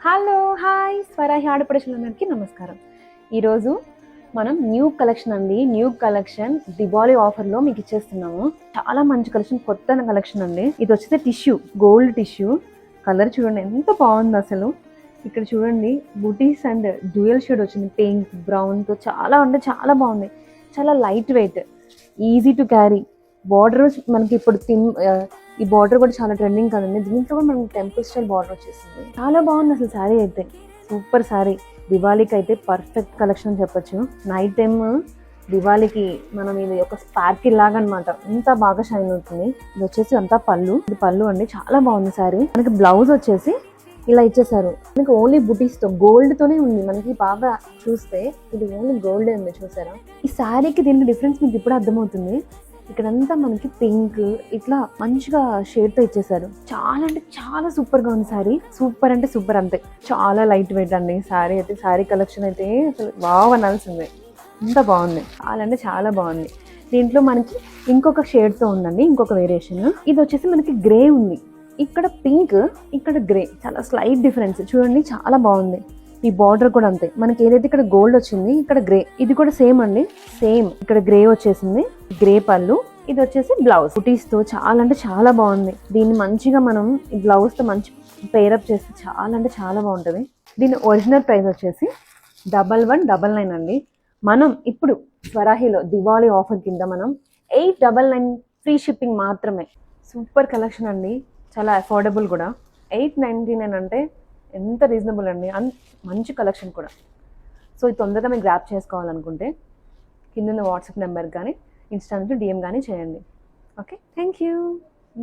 Hello hi స్వరాహి ఆడపడుచులందరికీ నమస్కారం. ఈరోజు మనం న్యూ కలెక్షన్ అండి, న్యూ కలెక్షన్ దివాళీ ఆఫర్లో మీకు ఇచ్చేస్తున్నాము. చాలా మంచి కలెక్షన్, కొత్త కలెక్షన్ అండి. ఇది వచ్చేసి టిష్యూ, గోల్డ్ టిష్యూ. కలర్ చూడండి ఎంత బాగుంది అసలు. ఇక్కడ చూడండి బూటీస్ అండ్ డ్యూయల్ షేడ్ వచ్చింది, పింక్ బ్రౌన్తో. చాలా అంటే చాలా బాగుంది. చాలా light weight, easy to carry. Border మనకి ఇప్పుడు ఈ బార్డర్ కూడా చాలా ట్రెండింగ్ కదండి. దీంట్లో కూడా మనకి టెంపుల్ స్టైల్ బార్డర్ వచ్చేసింది. చాలా బాగుంది అసలు శారీ అయితే. సూపర్ శారీ. దివాళీకి అయితే పర్ఫెక్ట్ కలెక్షన్ అని చెప్పొచ్చు. నైట్ టైమ్ దివాళీకి మనం ఇది ఒక స్పార్కిల్ లాగా అనమాట, ఎంత బాగా షైన్ అవుతుంది. ఇది వచ్చేసి అంతా పళ్ళు, ఇది పళ్ళు అండి. చాలా బాగుంది శారీ. మనకి బ్లౌజ్ వచ్చేసి ఇలా ఇచ్చేసారు. మనకి ఓన్లీ బుటీస్ తో, గోల్డ్ తోనే ఉంది. మనకి బాగా చూస్తే ఇది ఓన్లీ గోల్డ్ ఉంది, చూసారా? ఈ శారీకి దీనికి డిఫరెన్స్ మీకు ఇప్పుడు అర్థమవుతుంది. ఇక్కడంతా మనకి పింక్ ఇట్లా మంచిగా షేడ్ తో ఇచ్చేసారు. చాలా అంటే చాలా సూపర్ గా ఉంది శారీ. సూపర్ అంటే సూపర్, అంతే. చాలా లైట్ వెయిట్ అండి శారీ అయితే. శారీ కలెక్షన్ అయితే అసలు వావ్ అనాల్సిందే, ఎంత బాగుంది. చాలా అంటే చాలా బాగుంది. దీంట్లో మనకి ఇంకొక షేడ్ తో ఉందండి, ఇంకొక వేరియేషన్. ఇది వచ్చేసి మనకి గ్రే ఉంది, ఇక్కడ పింక్, ఇక్కడ గ్రే. చాలా స్లైట్ డిఫరెన్స్ చూడండి, చాలా బాగుంది. ఈ బార్డర్ కూడా అంతే. మనకి ఏదైతే ఇక్కడ గోల్డ్ వచ్చింది, ఇక్కడ గ్రే. ఇది కూడా సేమ్ అండి, సేమ్. ఇక్కడ గ్రే వచ్చేసింది, గ్రే పళ్ళు. ఇది వచ్చేసి బ్లౌజ్ బుటీస్ తో. చాలా అంటే చాలా బాగుంది. దీన్ని మంచిగా మనం ఈ బ్లౌజ్ తో మంచి పేరప్ చేస్తే చాలా అంటే చాలా బాగుంటుంది. దీని ఒరిజినల్ ప్రైస్ వచ్చేసి 1199 అండి. మనం ఇప్పుడు స్వరాహిలో దివాళీ ఆఫర్ కింద మనం 899 ఫ్రీ షిప్పింగ్ మాత్రమే. సూపర్ కలెక్షన్ అండి, చాలా అఫోర్డబుల్ కూడా. 899 అంటే ఎంత రీజనబుల్ అండి, మంచి కలెక్షన్ కూడా. సో ఇది తొందరగా మీరు గ్రాప్ చేసుకోవాలనుకుంటే కింద వాట్సాప్ నెంబర్ కానీ ఇన్స్టా నుంచి DM కానీ చేయండి. Okay, thank you,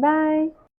bye.